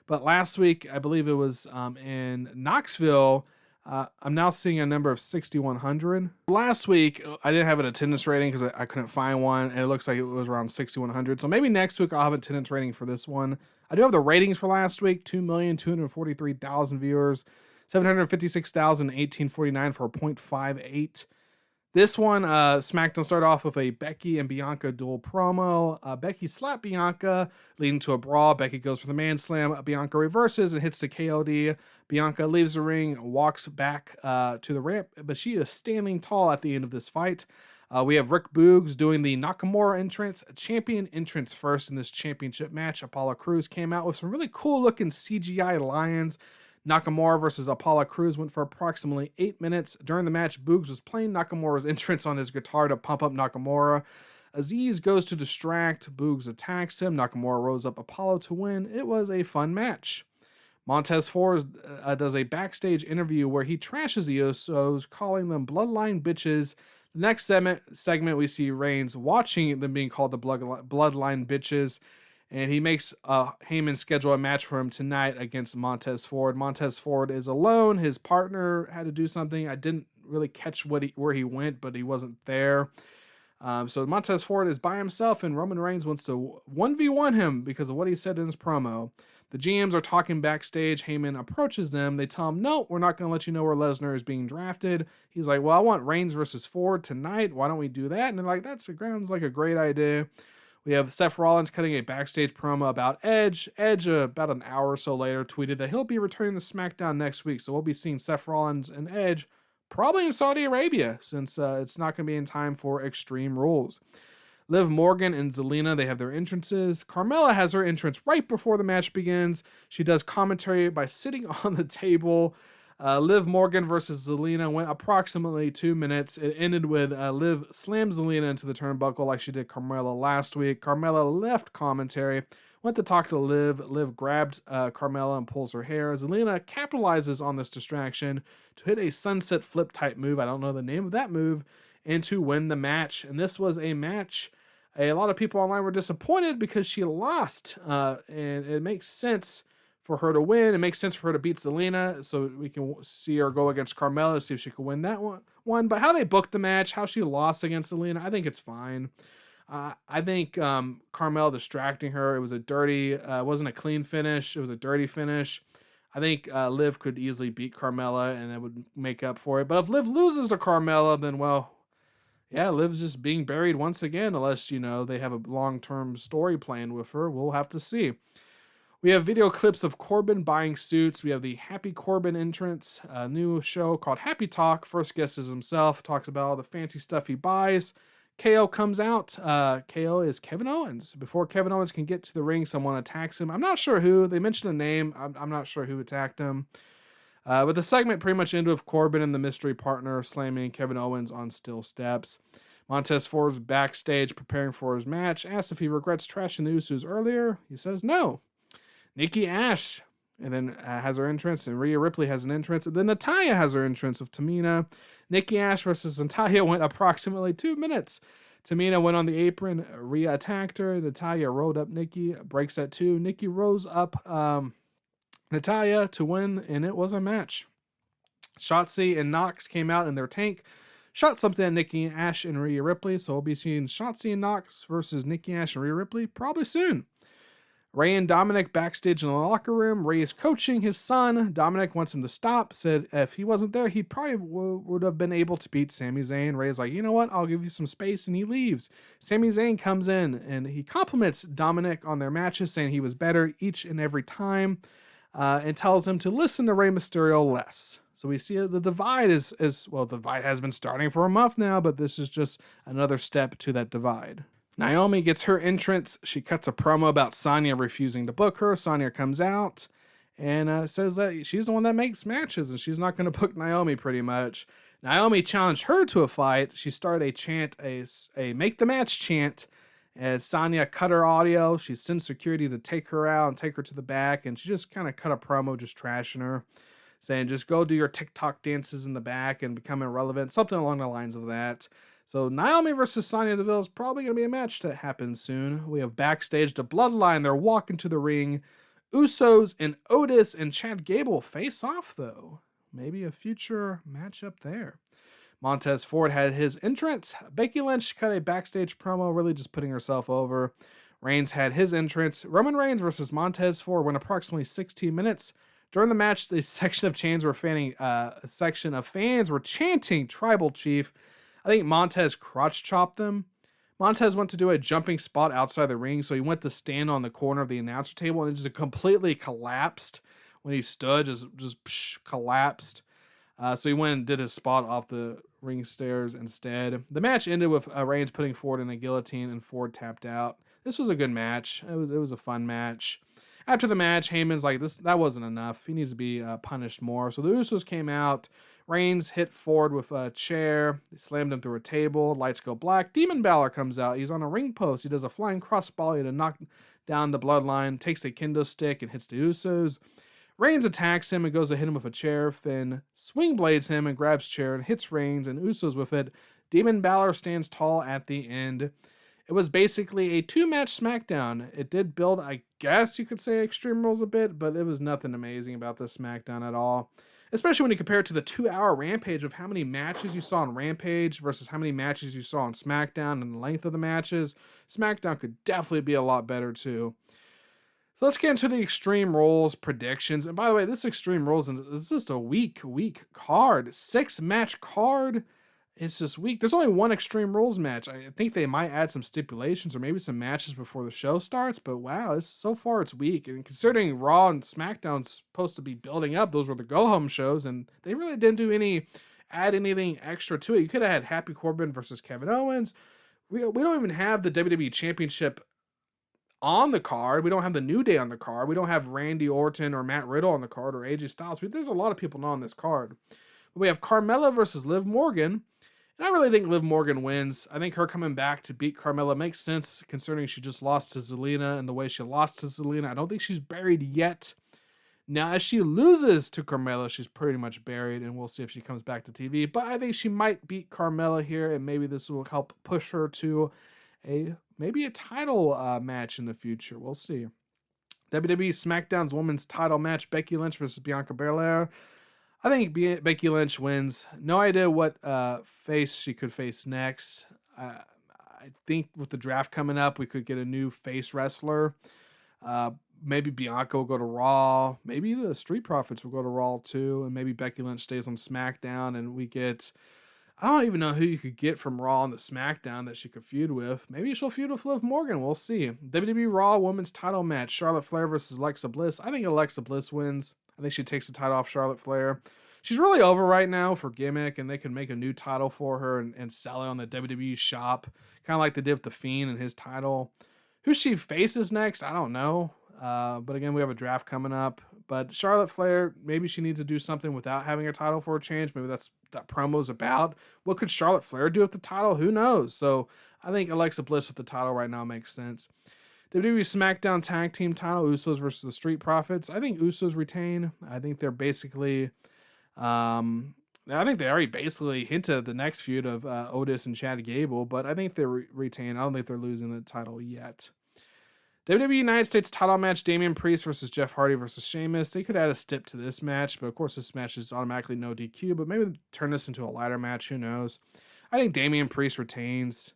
But last week, I believe it was in Knoxville, I'm now seeing a number of 6,100. Last week, I didn't have an attendance rating because I couldn't find one, and it looks like it was around 6,100. So maybe next week I'll have an attendance rating for this one. I do have the ratings for last week, 2,243,000 viewers, 756,1849 for a 0.58. This one, SmackDown started off with a Becky and Bianca dual promo. Becky slapped Bianca, leading to a brawl. Becky goes for the man slam. Bianca reverses and hits the KOD. Bianca leaves the ring, walks back to the ramp, but she is standing tall at the end of this fight. We have Rick Boogs doing the Nakamura entrance, champion entrance first in this championship match. Apollo Crews came out with some really cool looking CGI lions. Nakamura versus Apollo Crews went for approximately 8 minutes. During the match, Boogs was playing Nakamura's entrance on his guitar to pump up Nakamura. Aziz goes to distract. Boogs attacks him. Nakamura rose up Apollo to win. It was a fun match. Montez Ford does a backstage interview where he trashes the Usos, calling them bloodline bitches. The next segment we see Reigns watching them being called the bloodline bitches. And he makes Heyman schedule a match for him tonight against Montez Ford. Montez Ford is alone. His partner had to do something. I didn't really catch where he went, but he wasn't there. So Montez Ford is by himself, and Roman Reigns wants to 1v1 him because of what he said in his promo. The GMs are talking backstage. Heyman approaches them. They tell him, no, we're not going to let you know where Lesnar is being drafted. He's like, well, I want Reigns versus Ford tonight. Why don't we do that? And they're like, that sounds like a great idea. We have Seth Rollins cutting a backstage promo about Edge. Edge, about an hour or so later, tweeted that he'll be returning to SmackDown next week. So we'll be seeing Seth Rollins and Edge probably in Saudi Arabia since it's not going to be in time for Extreme Rules. Liv Morgan and Zelina, they have their entrances. Carmella has her entrance right before the match begins. She does commentary by sitting on the table. Liv Morgan versus Zelina went approximately 2 minutes. It ended with Liv slammed Zelina into the turnbuckle like she did Carmella last week. Carmella left commentary, went to talk to Liv. Liv grabbed Carmella and pulls her hair. Zelina capitalizes on this distraction to hit a sunset flip type move. I don't know the name of that move. And to win the match. And this was a match. A lot of people online were disappointed because she lost. And it makes sense for her to win. It makes sense for her to beat Zelina, so we can see her go against Carmella, see if she can win that one. But how they booked the match, how she lost against Zelina, I think it's fine. I think Carmella distracting her, it was a dirty, it wasn't a clean finish, it was a dirty finish. I think Liv could easily beat Carmella, and it would make up for it. But if Liv loses to Carmella, then, well, Yeah, Liv's just being buried once again, unless, they have a long-term story planned with her. We'll have to see. We have video clips of Corbin buying suits. We have the Happy Corbin entrance, a new show called Happy Talk. First guest is himself, talks about all the fancy stuff he buys. KO comes out. KO is Kevin Owens. Before Kevin Owens can get to the ring, someone attacks him. I'm not sure who. They mentioned a name. I'm not sure who attacked him. But the segment pretty much ended with Corbin and the mystery partner slamming Kevin Owens on steel steps. Montez Ford's backstage preparing for his match. Asks if he regrets trashing the Usos earlier. He says no. Nikki Ash and then has her entrance, and Rhea Ripley has an entrance, and then Natalya has her entrance with Tamina. Nikki Ash versus Natalya went approximately 2 minutes. Tamina went on the apron. Rhea attacked her. Natalya rolled up Nikki. Breaks at 2. Nikki rose up Natalya to win, and it was a match. Shotzi and Nox came out in their tank, shot something at Nikki Ash and Rhea Ripley, so we'll be seeing Shotzi and Nox versus Nikki Ash and Rhea Ripley probably soon. Ray and Dominic backstage in the locker room. Ray is coaching his son. Dominic wants him to stop. Said if he wasn't there, he probably would have been able to beat Sami Zayn. Ray's like, you know what? I'll give you some space, and he leaves. Sami Zayn comes in, and he compliments Dominic on their matches, saying he was better each and every time, and tells him to listen to Rey Mysterio less. So we see the divide is well, the divide has been starting for a month now, but this is just another step to that divide. Naomi gets her entrance. She cuts a promo about Sonya refusing to book her. Sonya comes out and says that she's the one that makes matches and she's not going to book Naomi pretty much. Naomi challenged her to a fight. She started a chant, a make the match chant, and Sonya cut her audio. She sent security to take her out and take her to the back, and she just kind of cut a promo just trashing her, saying just go do your TikTok dances in the back and become irrelevant, something along the lines of that. So Naomi versus Sonya Deville is probably going to be a match that happens soon. We have backstage the Bloodline. They're walking to the ring. Usos and Otis and Chad Gable face off, though. Maybe a future matchup there. Montez Ford had his entrance. Becky Lynch cut a backstage promo, really just putting herself over. Reigns had his entrance. Roman Reigns versus Montez Ford went approximately 16 minutes. During the match, a section of fans were chanting Tribal Chief. I think Montez crotch chopped them. Montez went to do a jumping spot outside the ring, so he went to stand on the corner of the announcer table, and it just completely collapsed when he stood, just collapsed. So he went and did his spot off the ring stairs instead. The match ended with Reigns putting Ford in a guillotine, and Ford tapped out. This was a good match. It was a fun match. After the match, Heyman's like, that wasn't enough. He needs to be punished more. So the Usos came out. Reigns hit Ford with a chair. They slammed him through a table. Lights go black. Demon Balor comes out. He's on a ring post. He does a flying crossbody to knock down the Bloodline. Takes a kendo stick and hits the Usos. Reigns attacks him and goes to hit him with a chair. Finn swing blades him and grabs chair and hits Reigns and Usos with it. Demon Balor stands tall at the end. It was basically a 2-match SmackDown. It did build, I guess you could say, Extreme Rules a bit, but it was nothing amazing about this SmackDown at all. Especially when you compare it to the 2-hour Rampage of how many matches you saw on Rampage versus how many matches you saw on SmackDown and the length of the matches. SmackDown could definitely be a lot better too. So let's get into the Extreme Rules predictions. And by the way, this Extreme Rules is just a weak card. 6-match card. It's just weak. There's only one Extreme Rules match. I think they might add some stipulations or maybe some matches before the show starts. But wow, so far it's weak. And considering Raw and SmackDown's supposed to be building up, those were the go-home shows, and they really didn't add anything extra to it. You could have had Happy Corbin versus Kevin Owens. We don't even have the WWE Championship on the card. We don't have the New Day on the card. We don't have Randy Orton or Matt Riddle on the card or AJ Styles. There's a lot of people not on this card. But we have Carmella versus Liv Morgan. And I really think Liv Morgan wins. I think her coming back to beat Carmella makes sense considering she just lost to Zelina and the way she lost to Zelina. I don't think she's buried yet. Now, as she loses to Carmella, she's pretty much buried, and we'll see if she comes back to TV. But I think she might beat Carmella here, and maybe this will help push her to maybe a title match in the future. We'll see. WWE SmackDown's women's title match, Becky Lynch versus Bianca Belair. I think Becky Lynch wins. No idea what face she could face next. I think with the draft coming up, we could get a new face wrestler. Maybe Bianca will go to Raw. Maybe the Street Profits will go to Raw too. And maybe Becky Lynch stays on SmackDown and we get I don't even know who you could get from Raw on the SmackDown that she could feud with. Maybe she'll feud with Liv Morgan. We'll see. WWE Raw Women's Title match: Charlotte Flair versus Alexa Bliss. I think Alexa Bliss wins. I think she takes the title off Charlotte Flair. She's really over right now for gimmick, and they can make a new title for her and sell it on the WWE shop, kind of like they did with the Fiend and his title. Who she faces next, I don't know. But again, we have a draft coming up. But Charlotte Flair, maybe she needs to do something without having a title for a change. Maybe that's that promo's about. What could Charlotte Flair do with the title? Who knows? So I think Alexa Bliss with the title right now makes sense. WWE SmackDown Tag Team title, Usos versus the Street Profits. I think Usos retain. I think they're basically, I think they already basically hinted at the next feud of Otis and Chad Gable, but I think they retain. I don't think they're losing the title yet. WWE United States title match: Damian Priest versus Jeff Hardy versus Sheamus. They could add a stip to this match, but of course this match is automatically no DQ, but maybe turn this into a lighter match. Who knows? I think Damian Priest retains.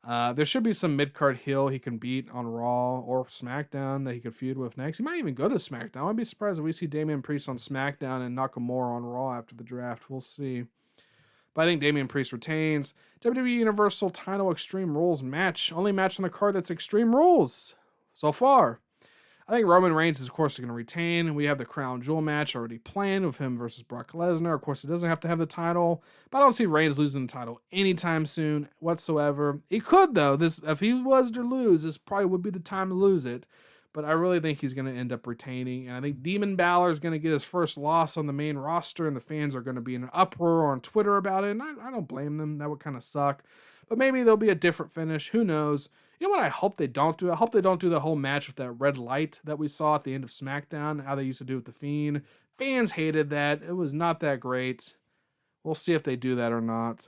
There should be some mid-card heel he can beat on Raw or SmackDown that he could feud with next. He might even go to SmackDown. I'd be surprised if we see Damian Priest on SmackDown and Nakamura on Raw after the draft. We'll see. But I think Damian Priest retains. WWE Universal Title Extreme Rules match. Only match on the card that's Extreme Rules so far. I think Roman Reigns is, of course, going to retain. We have the Crown Jewel match already planned with him versus Brock Lesnar. Of course, he doesn't have to have the title, but I don't see Reigns losing the title anytime soon whatsoever. He could, though. If he was to lose, this probably would be the time to lose it. But I really think he's going to end up retaining. And I think Demon Balor is going to get his first loss on the main roster, and the fans are going to be in an uproar on Twitter about it. And I don't blame them. That would kind of suck. But maybe there'll be a different finish. Who knows? You know what I hope they don't do? I hope they don't do the whole match with that red light that we saw at the end of SmackDown, how they used to do with the Fiend. Fans hated that. It was not that great. We'll see if they do that or not.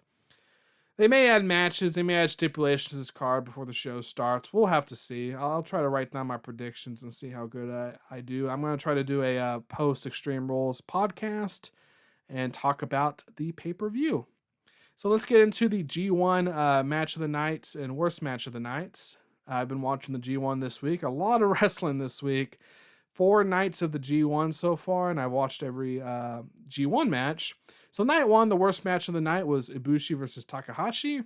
They may add matches. They may add stipulations to this card before the show starts. We'll have to see. I'll try to write down my predictions and see how good I do. I'm going to try to do a post-Extreme Rules podcast and talk about the pay-per-view. So let's get into the G1 match of the nights and worst match of the nights. I've been watching the G1 this week. A lot of wrestling this week. 4 nights of the G1 so far, and I watched every G1 match. So night 1, the worst match of the night was Ibushi versus Takahashi.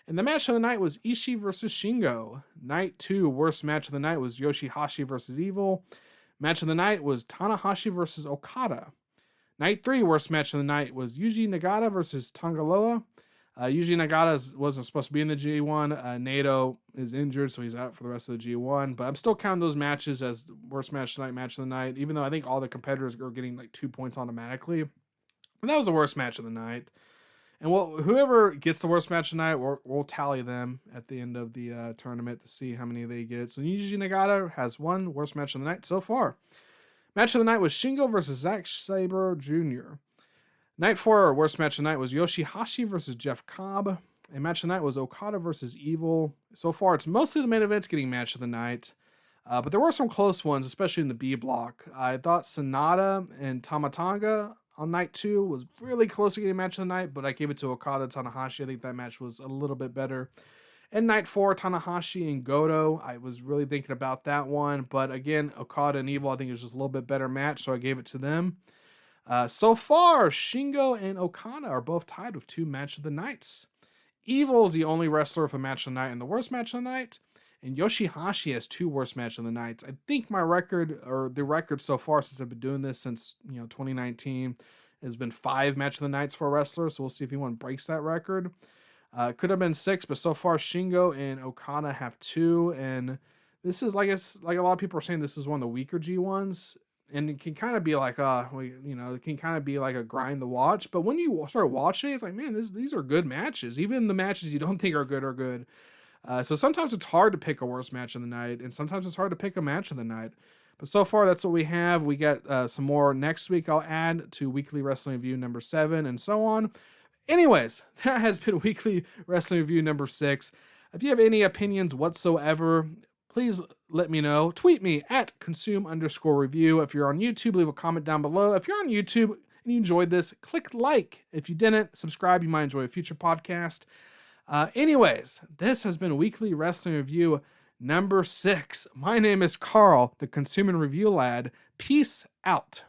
And the match of the night was Ishii versus Shingo. Night 2, worst match of the night was Yoshihashi versus Evil. Match of the night was Tanahashi versus Okada. Night 3, worst match of the night was Yuji Nagata versus Tangaloa. Yuji Nagata wasn't supposed to be in the G1. Naito is injured, so he's out for the rest of the G1. But I'm still counting those matches as worst match of the night, match of the night, even though I think all the competitors are getting like 2 points automatically. And that was the worst match of the night. And whoever gets the worst match of the night, we'll tally them at the end of the tournament to see how many they get. So Yuji Nagata has won worst match of the night so far. Match of the night was Shingo versus Zack Sabre Jr. Night 4, worst match of the night was Yoshihashi versus Jeff Cobb. And match of the night was Okada versus Evil. So far, it's mostly the main events getting match of the night. But there were some close ones, especially in the B block. I thought Sonata and Tamatanga on night 2 was really close to getting match of the night, but I gave it to Okada Tanahashi. I think that match was a little bit better. And night 4, Tanahashi and Goto. I was really thinking about that one. But again, Okada and Evil, I think it was just a little bit better match, so I gave it to them. So far, Shingo and Okada are both tied with 2 match of the nights. Evil is the only wrestler with a match of the night and the worst match of the night. And Yoshihashi has 2 worst match of the nights. I think my record, or the record so far since I've been doing this since 2019, has been 5 match of the nights for a wrestler. So we'll see if anyone breaks that record. Could have been 6, but so far Shingo and Okada have 2. And this is like a lot of people are saying this is one of the weaker G1s. And it can kind of be like, it can kind of be like a grind to watch. But when you start watching it, it's like, man, these are good matches. Even the matches you don't think are good are good. So sometimes it's hard to pick a worst match of the night, and sometimes it's hard to pick a match of the night. But so far, that's what we have. We got some more next week I'll add to Weekly Wrestling Review number 7 and so on. Anyways, that has been Weekly Wrestling Review number 6. If you have any opinions whatsoever, please let me know. Tweet me at consume_review. If you're on YouTube, leave a comment down below. If you're on YouTube and you enjoyed this, click like. If you didn't, subscribe. You might enjoy a future podcast. Anyways, this has been Weekly Wrestling Review number 6. My name is Carl, the Consume and Review Lad. Peace out.